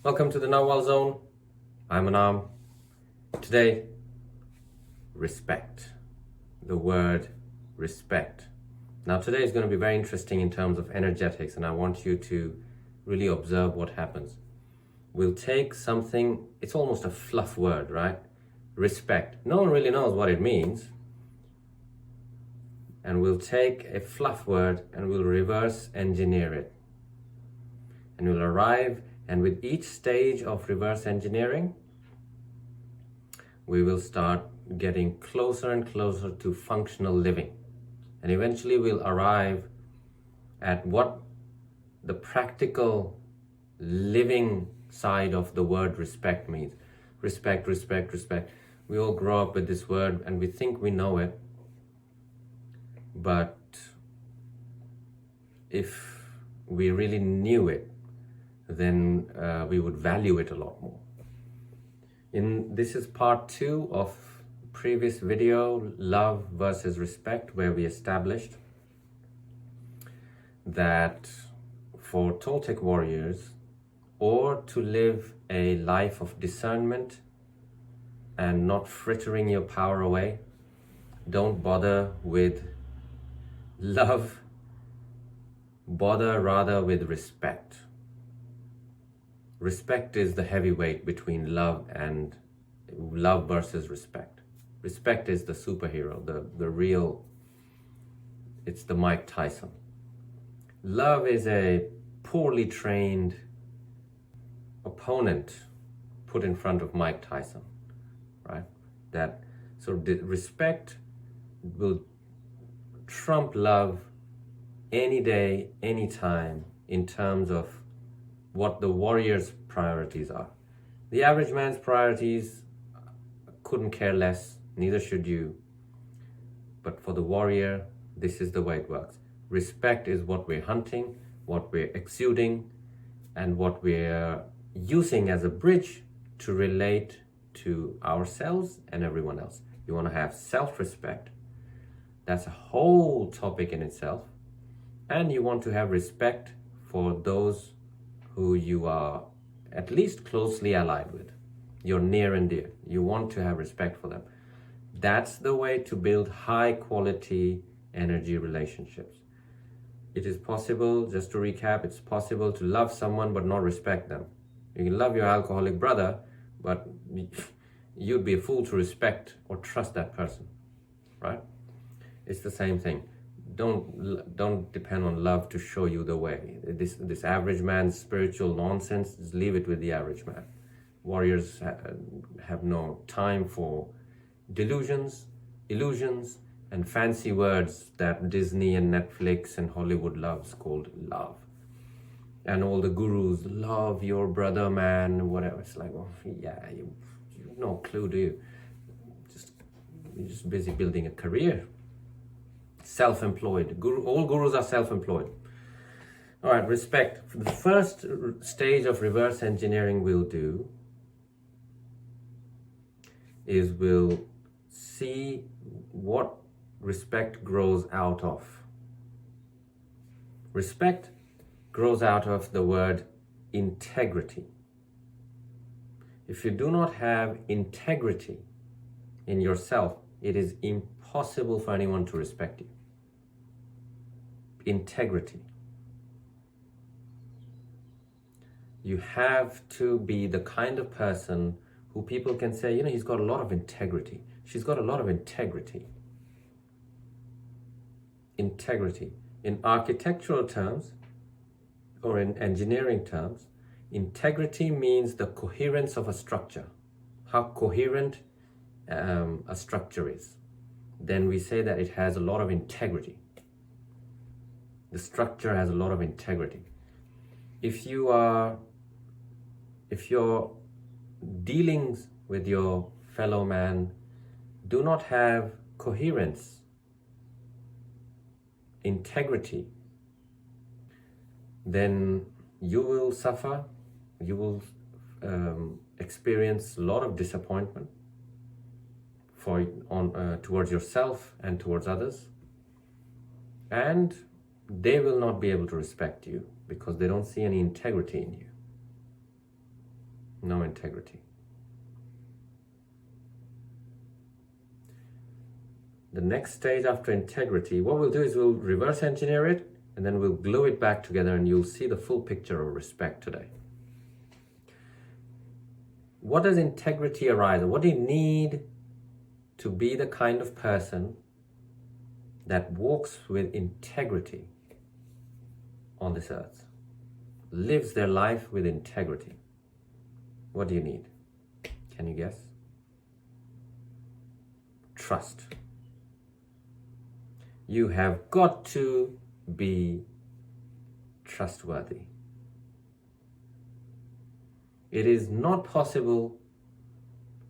Welcome to the Nagual Zone. I'm Anaam. Today, respect. The word respect. Now today is going to be very interesting in terms of energetics, and I want you to really observe what happens. We'll take something, it's almost a fluff word, right? Respect. No one really knows what it means. And we'll take a fluff word and we'll reverse engineer it. And we'll arrive, and with each stage of reverse engineering, we will start getting closer and closer to functional living. And eventually we'll arrive at what the practical living side of the word respect means. Respect, respect, respect. We all grow up with this word and we think we know it. But if we really knew it, then we would value it a lot more. This is part 2 of previous video, love versus respect, where we established that for Toltec warriors, or to live a life of discernment and not frittering your power away, don't bother with love, bother rather with respect. Respect is the heavyweight between love versus respect. Respect is the superhero, the real, it's the Mike Tyson. Love is a poorly trained opponent put in front of Mike Tyson, right? So the respect will trump love any day, any time, in terms of what the warrior's priorities are. The average man's priorities couldn't care less, neither should you. But for the warrior, this is the way it works. Respect is what we're hunting, what we're exuding, and what we're using as a bridge to relate to ourselves and everyone else. You want to have self-respect. That's a whole topic in itself. And you want to have respect for those who you are at least closely allied with. You're near and dear. You want to have respect for them. That's the way to build high quality energy relationships. It is possible, just to recap, it's possible to love someone but not respect them. You can love your alcoholic brother, but you'd be a fool to respect or trust that person, right? It's the same thing. Don't depend on love to show you the way. This average man's spiritual nonsense, just leave it with the average man. Warriors have no time for delusions, illusions, and fancy words that Disney and Netflix and Hollywood loves, called love. And all the gurus, love your brother, man, whatever. It's like, oh, yeah, you have no clue, do you? You're just busy building a career. Self-employed. All gurus are self-employed. All right, respect. The first stage of reverse engineering we'll do is we'll see what respect grows out of. Respect grows out of the word integrity. If you do not have integrity in yourself, it is impossible for anyone to respect you. Integrity. You have to be the kind of person who people can say, he's got a lot of integrity. She's got a lot of integrity. Integrity. In architectural terms, or in engineering terms, integrity means the coherence of a structure. How coherent a structure is. Then we say that it has a lot of integrity. The structure has a lot of integrity. If your dealings with your fellow man do not have coherence, integrity, then you will suffer, you will experience a lot of disappointment towards yourself and towards others, and they will not be able to respect you because they don't see any integrity in you. No integrity. The next stage after integrity, what we'll do is we'll reverse engineer it and then we'll glue it back together and you'll see the full picture of respect today. What does integrity arise? What do you need to be the kind of person that walks with integrity on this earth, lives their life with integrity? What do you need? Can you guess? Trust. You have got to be trustworthy. It is not possible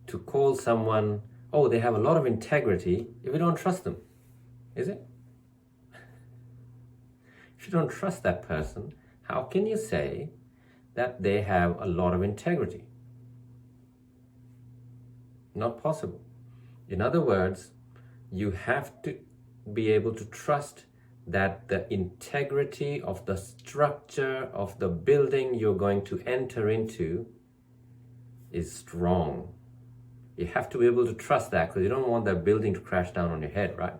to call someone, oh, they have a lot of integrity, if you don't trust them, is it? If you don't trust that person, how can you say that they have a lot of integrity? Not possible. In other words, you have to be able to trust that the integrity of the structure of the building you're going to enter into is strong. You have to be able to trust that because you don't want that building to crash down on your head, right?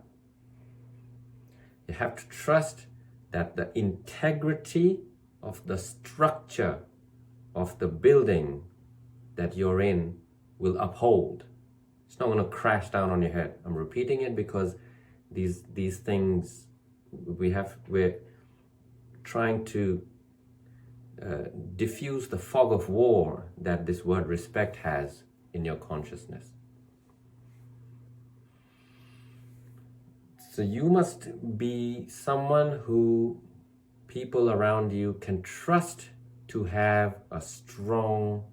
You have to trust that the integrity of the structure of the building that you're in will uphold. It's not going to crash down on your head. I'm repeating it because these things we're trying to diffuse the fog of war that this word respect has in your consciousness. So you must be someone who people around you can trust to have a strong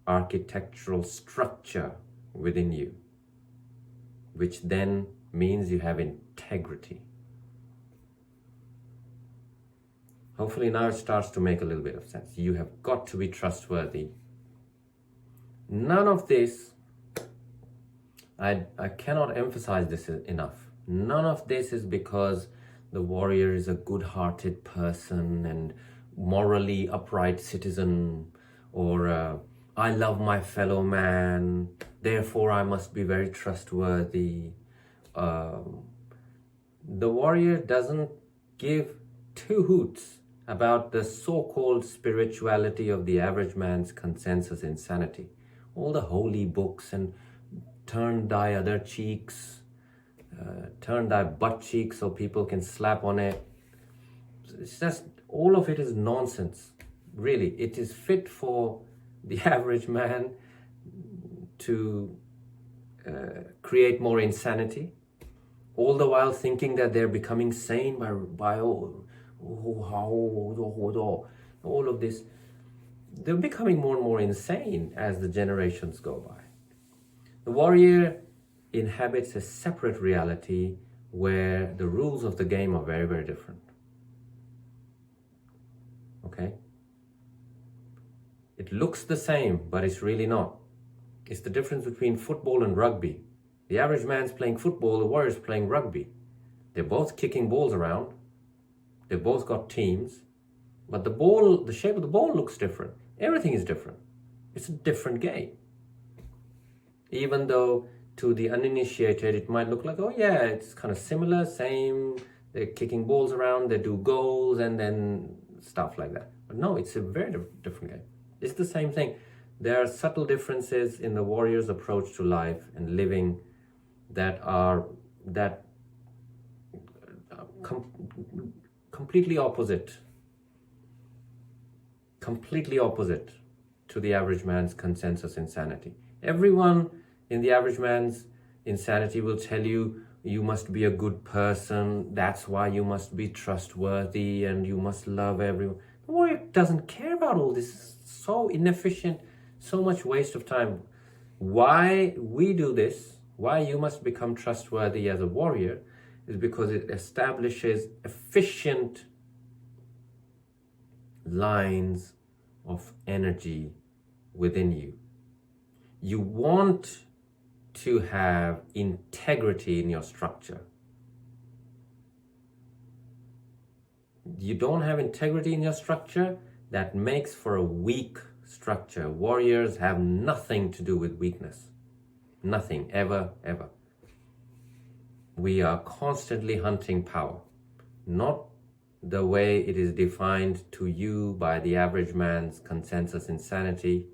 architectural structure within you, which then means you have integrity. Hopefully now it starts to make a little bit of sense. You have got to be trustworthy. None of this, I cannot emphasize this enough. None of this is because the warrior is a good-hearted person and morally upright citizen, or I love my fellow man, therefore I must be very trustworthy. The warrior doesn't give two hoots about the so-called spirituality of the average man's consensus insanity. All the holy books and turn thy other cheeks, turn thy butt cheek so people can slap on it. It's just, all of it is nonsense. Really, it is fit for the average man to create more insanity, all the while thinking that they're becoming sane by all of this. They're becoming more and more insane as the generations go by. The warrior inhabits a separate reality where the rules of the game are very, very different. Okay? It looks the same, but it's really not. It's the difference between football and rugby. The average man's playing football, the warrior's playing rugby. They're both kicking balls around. They've both got teams. But the shape of the ball looks different. Everything is different. It's a different game. Even though to the uninitiated, it might look like, oh yeah, it's kind of similar, same. They're kicking balls around, they do goals and then stuff like that. But no, it's a very different game. It's the same thing. There are subtle differences in the warrior's approach to life and living that are completely opposite to the average man's consensus insanity. Everyone in the average man's insanity will tell you, you must be a good person, that's why you must be trustworthy and you must love everyone. The warrior doesn't care about all this. It's so inefficient, so much waste of time. Why we do this, why you must become trustworthy as a warrior, is because it establishes efficient lines of energy within you. You want to have integrity in your structure. You don't have integrity in your structure, that makes for a weak structure, warriors have nothing to do with weakness. Nothing, ever, ever. We are constantly hunting power, not the way it is defined to you by the average man's consensus insanity,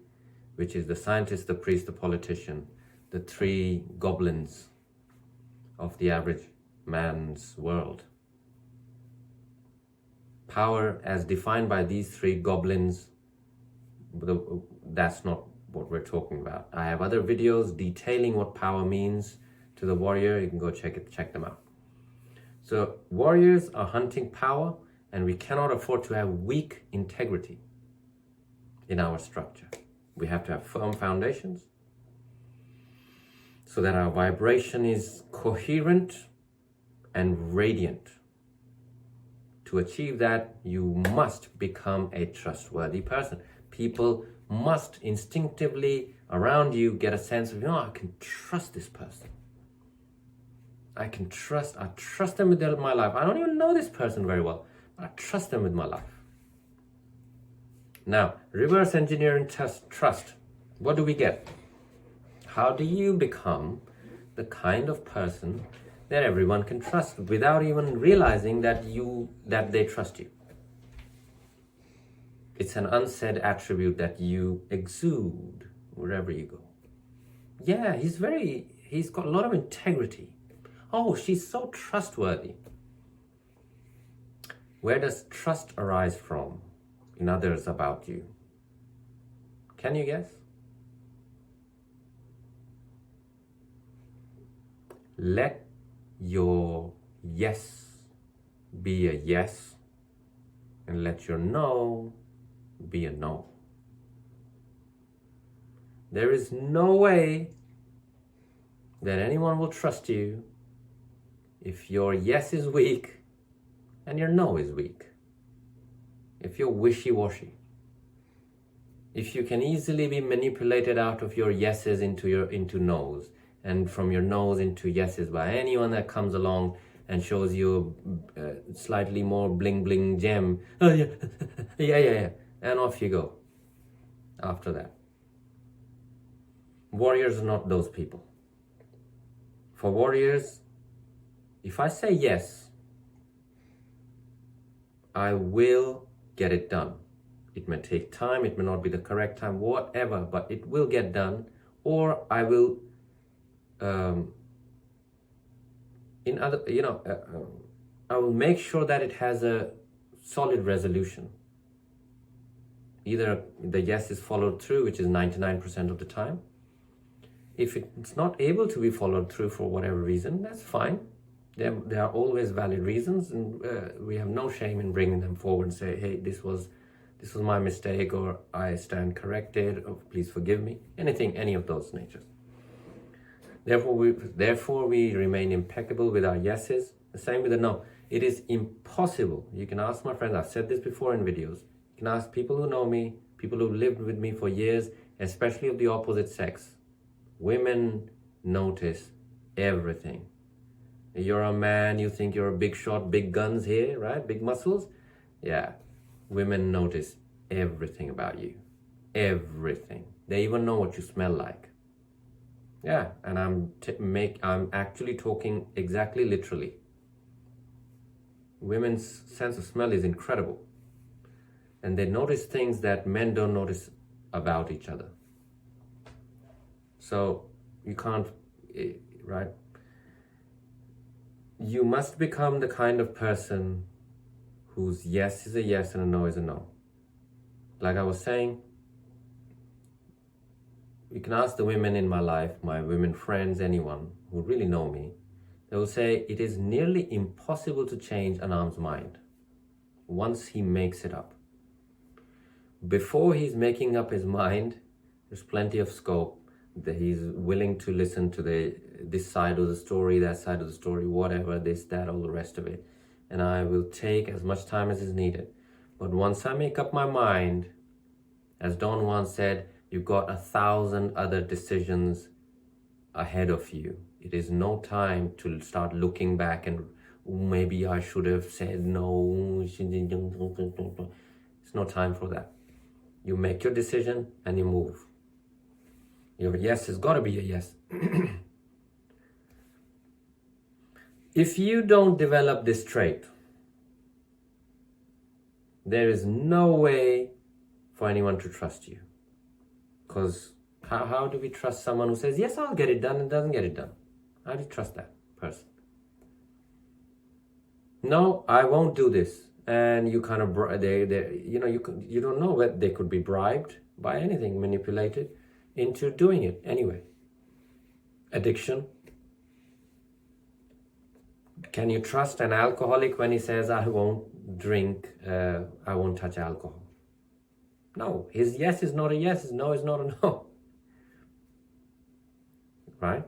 which is the scientist, the priest, the politician, the three goblins of the average man's world. Power as defined by these three goblins, that's not what we're talking about. I have other videos detailing what power means to the warrior. You can go check them out. So warriors are hunting power, and we cannot afford to have weak integrity in our structure. We have to have firm foundations so that our vibration is coherent and radiant. To achieve that, you must become a trustworthy person. People must instinctively around you get a sense of, I can trust this person. I trust them with my life. I don't even know this person very well, but I trust them with my life. Now, reverse engineering trust. What do we get? How do you become the kind of person that everyone can trust without even realizing that they trust you? It's an unsaid attribute that you exude wherever you go. Yeah, he's got a lot of integrity. Oh, she's so trustworthy. Where does trust arise from in others about you? Can you guess? Let your yes be a yes, and let your no be a no. There is no way that anyone will trust you if your yes is weak and your no is weak. If you're wishy-washy. If you can easily be manipulated out of your yeses into no's, and from your no's into yeses by anyone that comes along and shows you a slightly more bling gem. Oh yeah, yeah. And off you go after that. Warriors are not those people. For warriors, if I say yes, I will get it done. It may take time, it may not be the correct time, whatever, but it will get done. Or I will, I will make sure that it has a solid resolution. Either the yes is followed through, which is 99% of the time. If it's not able to be followed through for whatever reason, that's fine. There are always valid reasons, and we have no shame in bringing them forward and say, hey, this was my mistake, or I stand corrected, or please forgive me. Any of those natures. Therefore we remain impeccable with our yeses. The same with the no. It is impossible. You can ask my friends, I've said this before in videos. You can ask people who know me, people who've lived with me for years, especially of the opposite sex. Women notice everything. You're a man, you think you're a big shot, big guns here, right? Big muscles. Yeah, women notice everything about you. Everything. They even know what you smell like. Yeah, and I'm actually talking exactly literally. Women's sense of smell is incredible. And they notice things that men don't notice about each other. So you can't, right? You must become the kind of person whose yes is a yes and a no is a no. Like I was saying, you can ask the women in my life, my women friends, anyone who really know me, they will say it is nearly impossible to change Anaam's mind once he makes it up. Before he's making up his mind, there's plenty of scope that he's willing to listen to this side of the story, that side of the story, whatever, this, that, all the rest of it. And I will take as much time as is needed. But once I make up my mind, as Don Juan said, you've got 1,000 other decisions ahead of you. It is no time to start looking back and maybe I should have said no. It's no time for that. You make your decision and you move. Your yes has got to be a yes. If you don't develop this trait, there is no way for anyone to trust you. Because how do we trust someone who says, yes, I'll get it done, and doesn't get it done? How do you trust that person? No, I won't do this. And you kind of, you don't know whether they could be bribed by anything, manipulated into doing it anyway. Addiction. Can you trust an alcoholic when he says, I won't drink, I won't touch alcohol? No, his yes is not a yes, his no is not a no. Right?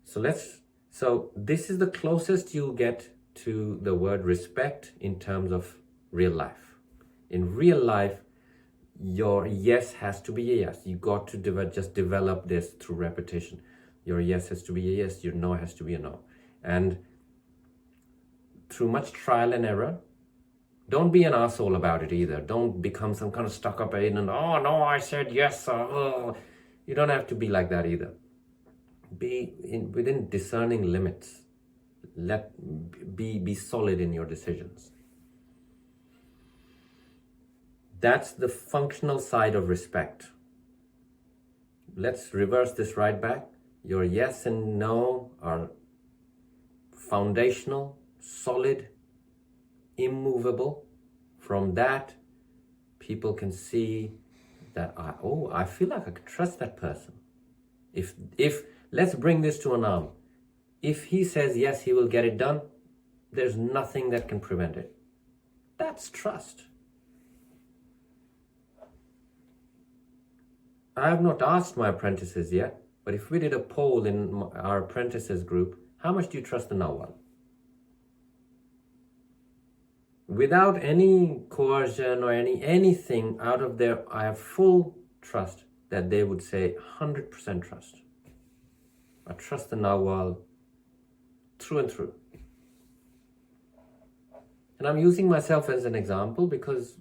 So this is the closest you'll get to the word respect in terms of real life. In real life, your yes has to be a yes. You got to develop this through repetition. Your yes has to be a yes, your no has to be a no. And through much trial and error, don't be an asshole about it either. Don't become some kind of stuck-up and, oh no, I said yes. You don't have to be like that either. Be within discerning limits. Be solid in your decisions. That's the functional side of respect. Let's reverse this right back. Your yes and no are foundational, solid, immovable. From that, people can see that I feel like I can trust that person. If let's bring this to Anaam. If he says yes, he will get it done, there's nothing that can prevent it. That's trust. I have not asked my apprentices yet, but if we did a poll in our apprentices group, how much do you trust the Nagual? Without any coercion or anything out of there, I have full trust that they would say 100% trust. I trust the Nagual through and through. And I'm using myself as an example because,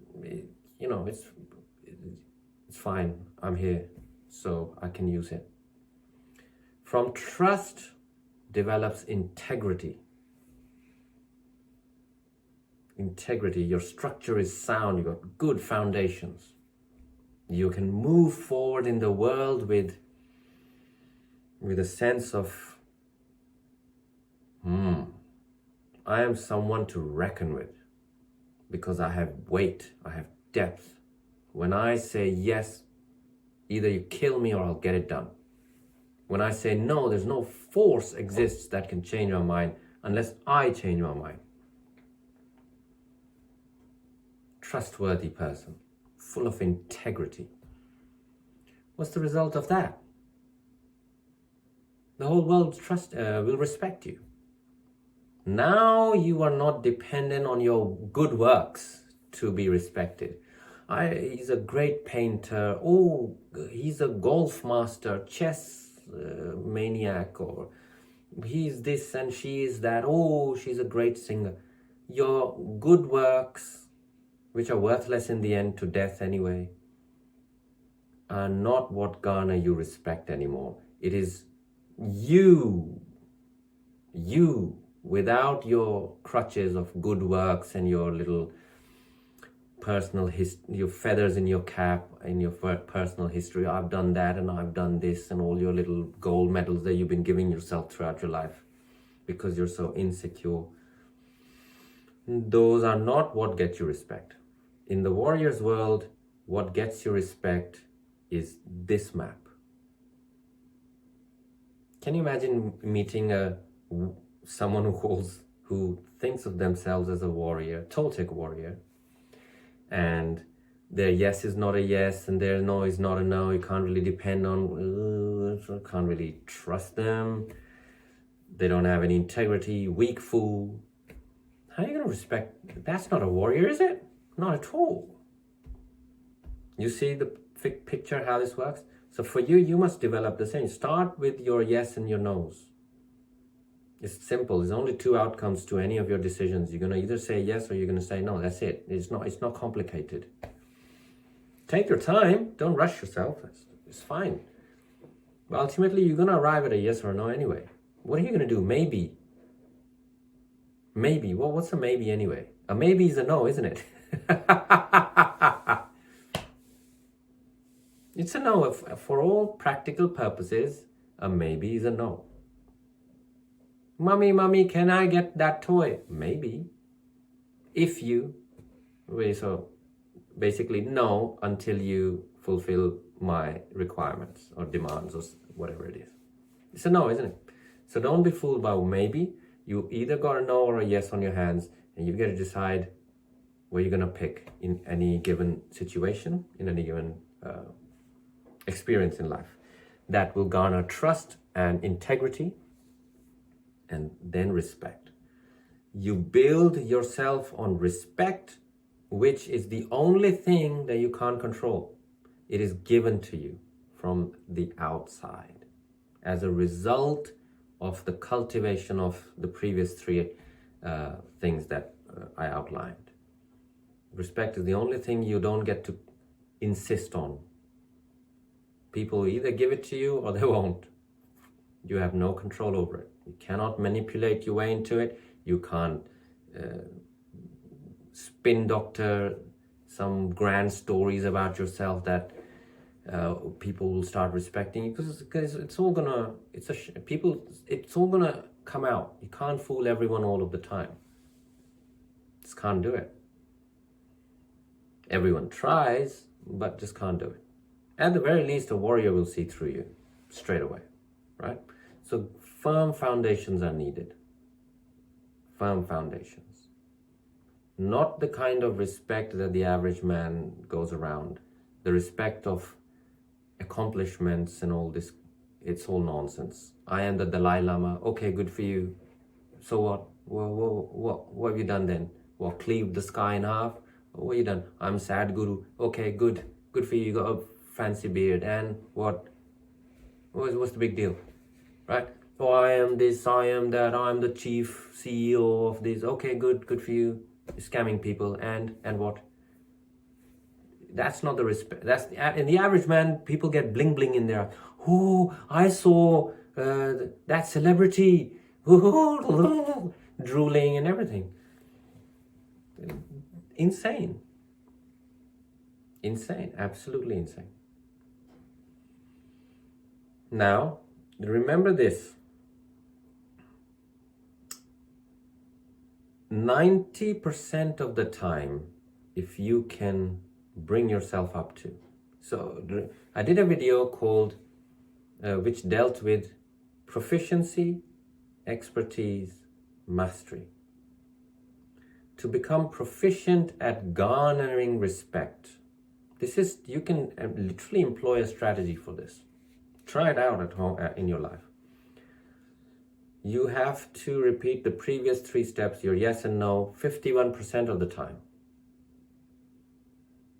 it's fine. I'm here, so I can use it. From trust develops integrity. Integrity, your structure is sound, you've got good foundations. You can move forward in the world with a sense of, I am someone to reckon with because I have weight, I have depth. When I say yes, either you kill me or I'll get it done. When I say no, there's no force exists that can change my mind unless I change my mind. Trustworthy person, full of integrity. What's the result of that? The whole world will respect you. Now you are not dependent on your good works to be respected. He's a great painter. Oh, he's a golf master, chess maniac, or he's this and she is that. Oh, she's a great singer. Your good works, which are worthless in the end to death anyway, are not what garner you respect anymore. It is you, without your crutches of good works and your little personal your feathers in your cap, in your personal history. I've done that and I've done this, and all your little gold medals that you've been giving yourself throughout your life because you're so insecure. Those are not what gets you respect. In the warrior's world, what gets you respect is this map. Can you imagine meeting someone who thinks of themselves as a warrior, Toltec warrior, and their yes is not a yes and their no is not a no? You can't really depend on, can't really trust them. They don't have any integrity, weak fool. How are you going to respect? That's not a warrior, is it? Not at all. You see the picture how this works? So for you, you must develop the same. Start with your yes and your no's. It's simple. There's only two outcomes to any of your decisions. You're going to either say yes or you're going to say no. That's it. It's not complicated. Take your time. Don't rush yourself. It's fine. But ultimately, you're going to arrive at a yes or a no anyway. What are you going to do? Maybe. Maybe. Well, what's a maybe anyway? A maybe is a no, isn't it? It's a no. For all practical purposes, a maybe is a no. Mommy, can I get that toy? Maybe. If you. So basically, no until you fulfill my requirements or demands or whatever it is. It's a no, isn't it? So don't be fooled by maybe. You either got a no or a yes on your hands, and you got to decide what you're going to pick in any given situation, in any given experience in life. That will garner trust and integrity, and then respect. You build yourself on respect, which is the only thing that you can't control. It is given to you from the outside as a result of the cultivation of the previous three things that I outlined. Respect is the only thing you don't get to insist on. People either give it to you or they won't. You have no control over it. You cannot manipulate your way into it. You can't spin doctor some grand stories about yourself that people will start respecting you, because it's all gonna come out. You can't fool everyone all of the time. Just can't do it. Everyone tries, but just can't do it. At the very least, a warrior will see through you straight away, right? So firm foundations are needed. Firm foundations. Not the kind of respect that the average man goes around. The respect of accomplishments and all this, it's all nonsense. I am the Dalai Lama. Okay, good for you. So what? What have you done then? What, cleave the sky in half? What have you done? I'm sad guru. Okay, good for you. You got a fancy beard. And what? What's the big deal? Right? Oh, I am this, I am that, I'm the chief CEO of this. Okay, good for you. You're scamming people. And what? That's not the respect. In the average man, people get bling bling in there. Oh, I saw that celebrity drooling and everything. Insane. Absolutely insane. Now, remember this. 90% of the time, if you can bring yourself up to. So I did a video called, which dealt with proficiency, expertise, mastery. To become proficient at garnering respect. You can literally employ a strategy for this. Try it out at home, in your life. You have to repeat the previous three steps, your yes and no, 51% of the time.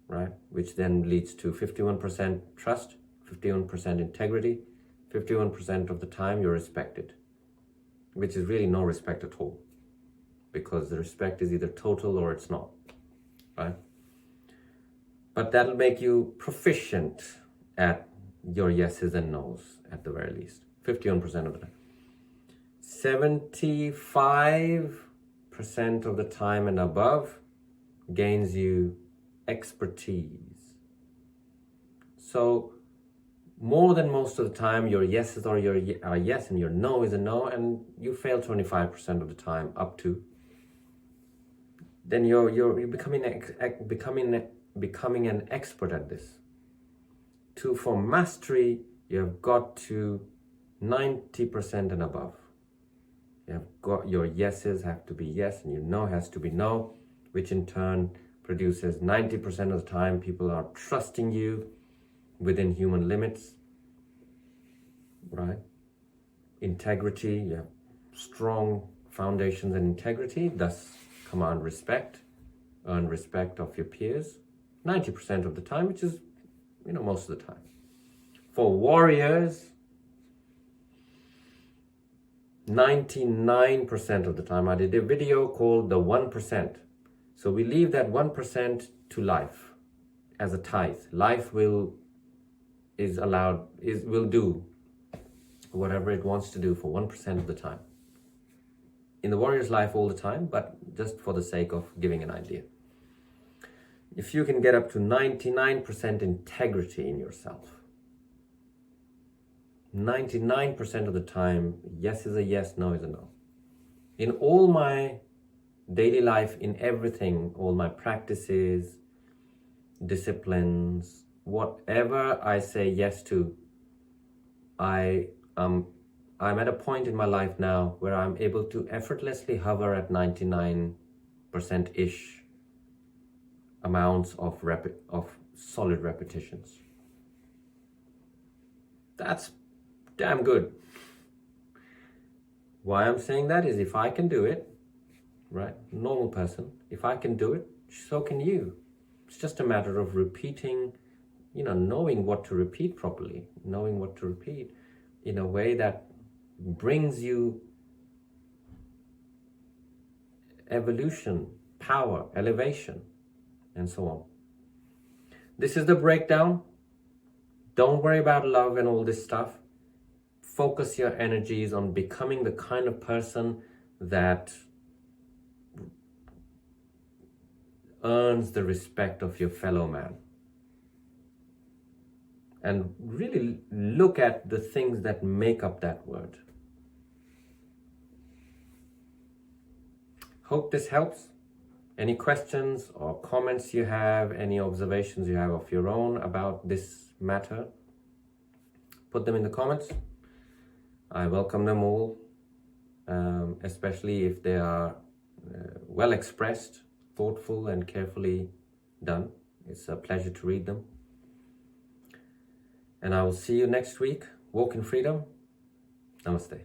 Right? Which then leads to 51% trust, 51% integrity, 51% of the time you're respected. Which is really no respect at all. Because the respect is either total or it's not. Right? But that'll make you proficient at your yeses and nos at the very least. 51% of the time. 75% of the time and above gains you expertise. So more than most of the time, your yeses are yes and your no is a no, and you fail 25% of the time up to. Then you're becoming an expert at this. For mastery, you have got to 90% and above. You have got your yeses have to be yes and your no has to be no, which in turn produces 90% of the time people are trusting you within human limits, right? Integrity, you have strong foundations and integrity, thus command respect, earn respect of your peers, 90% of the time, which is, most of the time. For warriors, 99% of the time. I did a video called the 1%. So we leave that 1% to life. as a tithe. Life will do whatever it wants to do for 1% of the time. In the warrior's life all the time, but just for the sake of giving an idea. If you can get up to 99% integrity in yourself, 99% of the time, yes is a yes, no is a no. In all my daily life, in everything, all my practices, disciplines, whatever I say yes to, I'm at a point in my life now where I'm able to effortlessly hover at 99%-ish amounts of solid repetitions. That's damn good. Why I'm saying that is if I can do it, right, normal person, if I can do it, so can you. It's just a matter of repeating, knowing what to repeat properly, knowing what to repeat in a way that brings you evolution, power, elevation, and so on. This is the breakdown. Don't worry about love and all this stuff. Focus your energies on becoming the kind of person that earns the respect of your fellow man. And really look at the things that make up that word. Hope this helps. Any questions or comments you have, any observations you have of your own about this matter, put them in the comments. I welcome them all, especially if they are well expressed, thoughtful and carefully done. It's a pleasure to read them. And I will see you next week. Walk in freedom. Namaste.